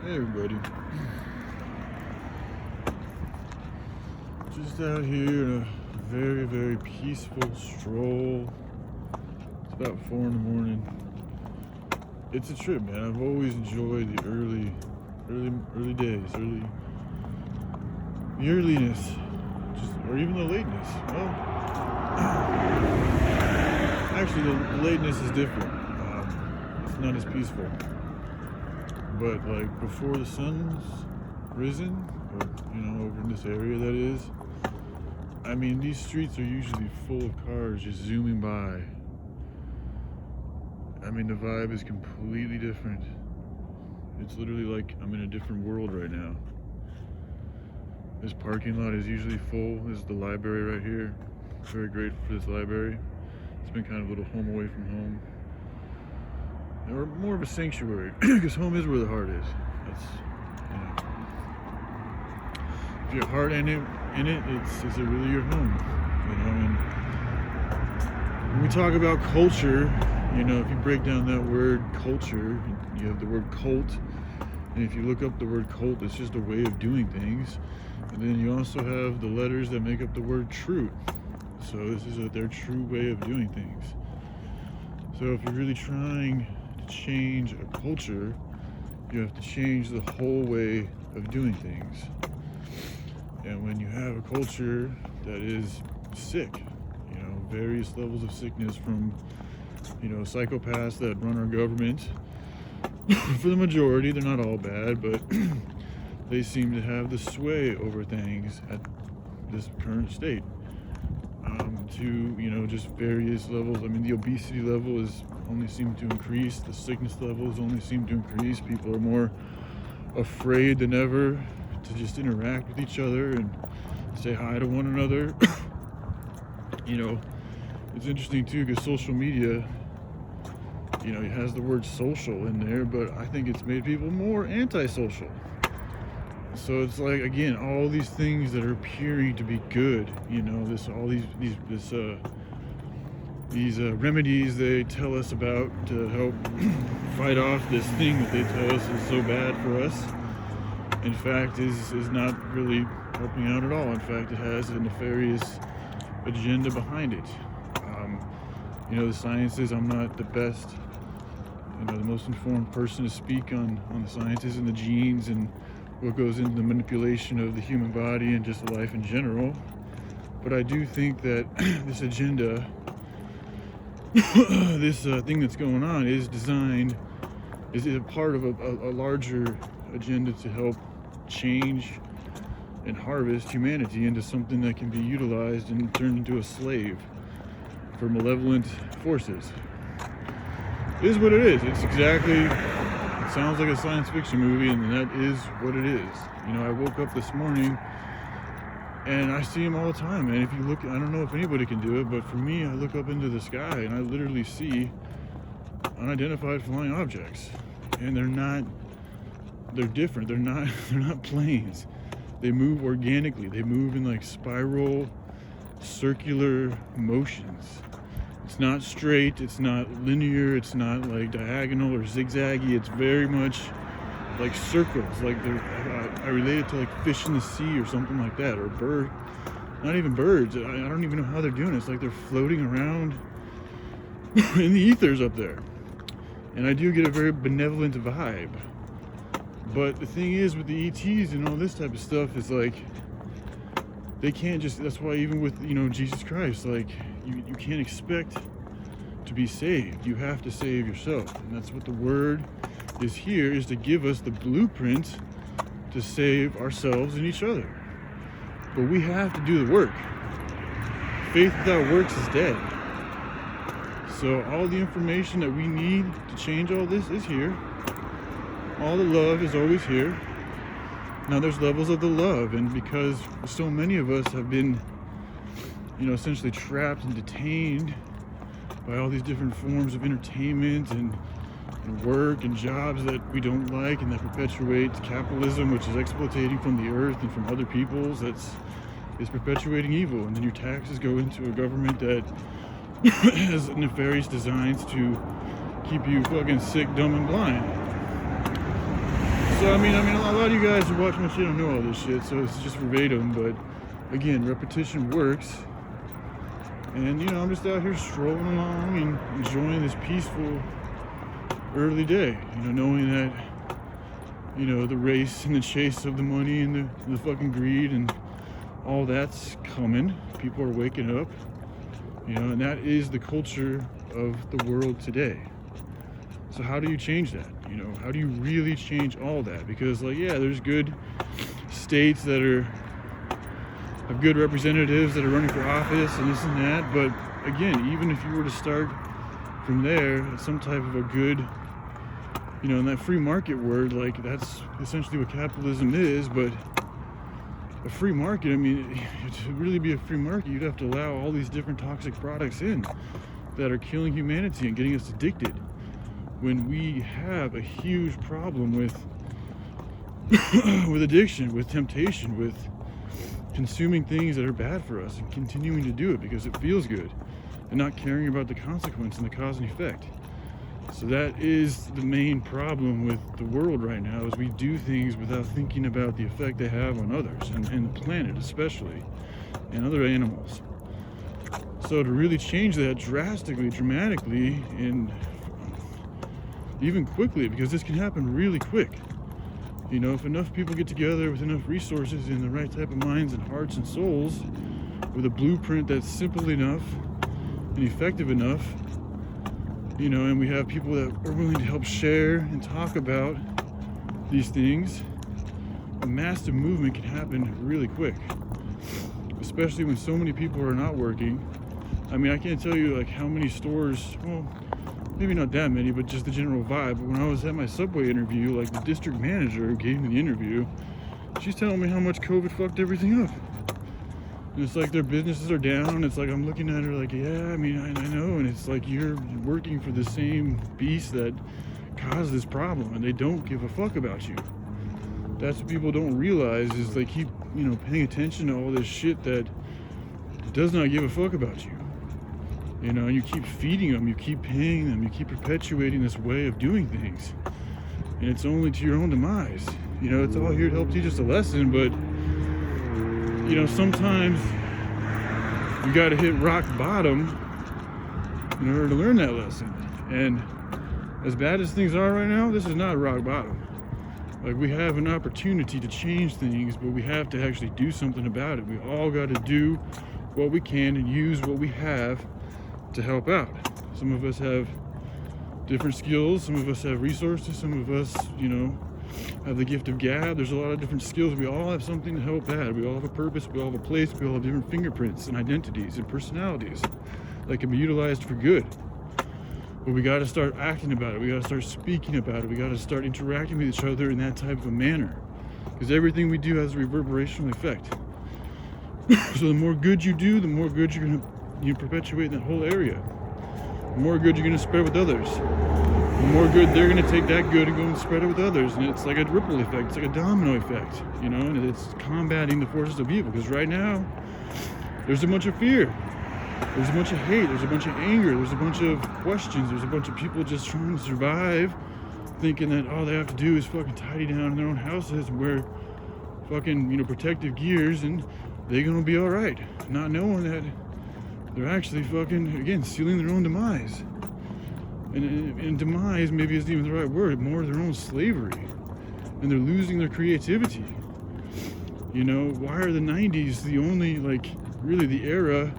Hey everybody, just out here in a very, very peaceful stroll. It's about 4 in the morning. It's a trip, man. I've always enjoyed the early days, the earliness, or even the lateness. Well, actually the lateness is different. It's not as peaceful. But like before the sun's risen, or over in this area that is, I mean, these streets are usually full of cars just zooming by. I mean, the vibe is completely different. It's literally like I'm in a different world right now. This parking lot is usually full. This is the library right here. Very grateful for this library. It's been kind of a little home away from home. Or more of a sanctuary, because home is where the heart is. That's, if your heart in it, is it really your home? And when we talk about culture, if you break down that word culture, you have the word cult, and if you look up the word cult, it's just a way of doing things. And then you also have the letters that make up the word truth. So this is their true way of doing things. So if you're really trying change a culture, you have to change the whole way of doing things. And when you have a culture that is sick, various levels of sickness from psychopaths that run our government, for the majority, they're not all bad, but they seem to have the sway over things at this current state, to just various levels. I mean, the obesity level is only seem to increase, the sickness levels only seem to increase. People are more afraid than ever to just interact with each other and say hi to one another. It's interesting too, because social media, it has the word social in there, but I think it's made people more antisocial. So it's like, again, all these things that are appearing to be good, these remedies they tell us about to help fight off this thing that they tell us is so bad for us, in fact, is not really helping out at all. In fact, it has a nefarious agenda behind it. The sciences, I'm not the best, the most informed person to speak on the sciences and the genes and what goes into the manipulation of the human body and just life in general. But I do think that this agenda, this thing that's going on is a part of a larger agenda to help change and harvest humanity into something that can be utilized and turned into a slave for malevolent forces. It is what it is. It sounds like a science fiction movie, and that is what it is. I woke up this morning and I see them all the time. And if you look, I don't know if anybody can do it, but for me, I look up into the sky and I literally see unidentified flying objects. And they're different. They're not planes. They move organically. They move in like spiral, circular motions. It's not straight, it's not linear, it's not like diagonal or zigzaggy. It's very much like circles. Like I relate it to like fish in the sea or something like that, or bird. Not even birds. I don't even know how they're doing it. It's like they're floating around in the ethers up there. And I do get a very benevolent vibe. But the thing is with the ETs and all this type of stuff is like, they can't just, that's why even with, Jesus Christ, like, you can't expect to be saved. You have to save yourself. And that's what the word is here, is to give us the blueprint to save ourselves and each other. But we have to do the work. Faith without works is dead. So all the information that we need to change all this is here. All the love is always here. Now there's levels of the love, and because so many of us have been, essentially trapped and detained by all these different forms of entertainment and work and jobs that we don't like, and that perpetuate capitalism, which is exploiting from the earth and from other peoples, is perpetuating evil. And then your taxes go into a government that has nefarious designs to keep you fucking sick, dumb, and blind. So I mean, a lot of you guys who watch my shit don't know all this shit, so it's just verbatim. But again, repetition works. And you know, I'm just out here strolling along and enjoying this peaceful early day. You know, knowing that, you know, the race and the chase of the money and the fucking greed and all that's coming. People are waking up. You know, and that is the culture of the world today. So how do you change that? You know, how do you really change all that? Because, like, yeah, there's good states that have good representatives that are running for office and this and that. But again, even if you were to start from there, some type of a good, you know, in that free market word, like that's essentially what capitalism is. But a free market, I mean, to really be a free market, you'd have to allow all these different toxic products in that are killing humanity and getting us addicted. When we have a huge problem with addiction, with temptation, with consuming things that are bad for us and continuing to do it because it feels good and not caring about the consequence and the cause and effect. So that is the main problem with the world right now, is we do things without thinking about the effect they have on others and the planet especially, and other animals. So to really change that drastically, dramatically, and even quickly, because this can happen really quick. You know, if enough people get together with enough resources and the right type of minds and hearts and souls, with a blueprint that's simple enough and effective enough, you know, and we have people that are willing to help share and talk about these things, a massive movement can happen really quick. Especially when so many people are not working. I mean, I can't tell you like how many stores, well, maybe not that many, but just the general vibe. But when I was at my Subway interview, like the district manager who gave me the interview, she's telling me how much COVID fucked everything up. And it's like their businesses are down. It's like I'm looking at her like, yeah, I mean, I know. And it's like you're working for the same beast that caused this problem, and they don't give a fuck about you. That's what people don't realize, is they keep, you know, paying attention to all this shit that does not give a fuck about you. You know, and you keep feeding them, you keep paying them, you keep perpetuating this way of doing things. And it's only to your own demise. You know, it's all here to help teach us a lesson, but, you know, sometimes you gotta hit rock bottom in order to learn that lesson. And as bad as things are right now, this is not rock bottom. Like, we have an opportunity to change things, but we have to actually do something about it. We all gotta do what we can and use what we have to help out. Some of us have different skills, some of us have resources, some of us, you know, have the gift of gab. There's a lot of different skills. We all have something to help out. We all have a purpose, we all have a place, we all have different fingerprints and identities and personalities that can be utilized for good. But we got to start acting about it. We got to start speaking about it. We got to start interacting with each other in that type of a manner, because everything we do has a reverberational effect. So the more good you do, the more good you're going to perpetuate in that whole area. The more good you're going to spread with others. The more good they're going to take that good and go and spread it with others. And it's like a ripple effect. It's like a domino effect, you know, and it's combating the forces of evil. Because right now, there's a bunch of fear. There's a bunch of hate. There's a bunch of anger. There's a bunch of questions. There's a bunch of people just trying to survive, thinking that all they have to do is fucking tidy down in their own houses and wear fucking, you know, protective gears, and they're going to be all right. Not knowing that they're actually fucking, again, sealing their own demise. And demise maybe isn't even the right word, more their own slavery. And they're losing their creativity. You know, why are the 90s the only, like, really the era